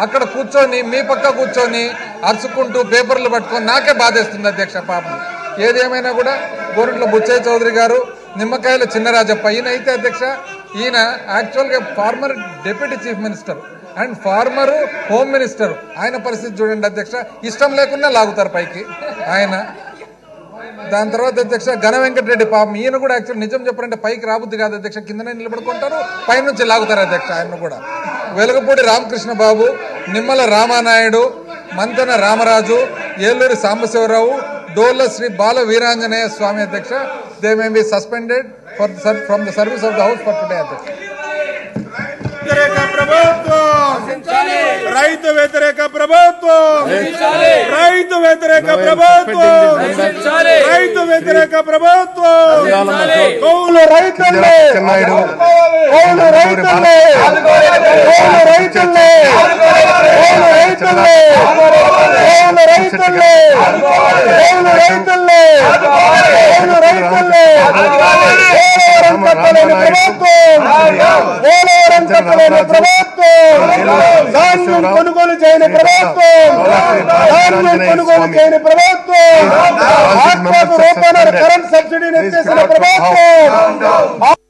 అక్కడ కూర్చొని మీ పక్క కూర్చొని అరుచుకుంటూ పేపర్లు పట్టుకొని నాకే బాధేస్తుంది అధ్యక్ష పాపం. ఏదేమైనా కూడా గోరంట్ల బుచ్చయ్య చౌదరి గారు, నిమ్మకాయల చిన్నరాజప్ప ఈయన అయితే అధ్యక్ష ఈయన యాక్చువల్గా former deputy chief minister and former home minister. ఆయన పరిస్థితి చూడండి అధ్యక్ష, ఇష్టం లేకుండా లాగుతారు పైకి ఆయన. దాని తర్వాత అధ్యక్ష ఘన వెంకటరెడ్డి పాపం ఈయన కూడా యాక్చువల్ నిజం చెప్పారంటే పైకి రాబుద్ది కాదు అధ్యక్ష, కిందనే నిలబడుకుంటారు, పైనుంచి లాగుతారు అధ్యక్ష ఆయన కూడా. వెలుగపూడి రామకృష్ణ బాబు, నిమ్మల రామానాయుడు, మంతెన రామరాజు, ఏలూరి సాంబశివరావు, డోల్ల శ్రీ బాల వీరాంజనేయ స్వామి అధ్యక్ష. They may be suspended from the service of the house for today అధ్యక్ష. రైతు వ్యతిరేక ప్రభుత్వం, రైతు వ్యతిరేక ప్రభుత్వం, రైతు వ్యతిరేక ప్రభుత్వం, కౌలు రైతుల్ని, కౌలు రైతుల్ని, కౌలు రైతుల్ని, కౌలు రైతుల్ని, కౌలు రైతుల్ని, కౌలు రైతుల్ని, కౌలు రైతుల్ని, పోలవరం కట్టలేని ప్రభుత్వం, పోలవరం కట్టలేని ప్రభుత్వం, ధాన్యం కొనుగోలు చేయని ప్రభుత్వం, ధాన్యం కొనుగోలు చేయని ప్రభుత్వం, ఆత్మకు రూపాయల కరెంట్ సబ్సిడీని ఎత్తేసిన ప్రభుత్వం.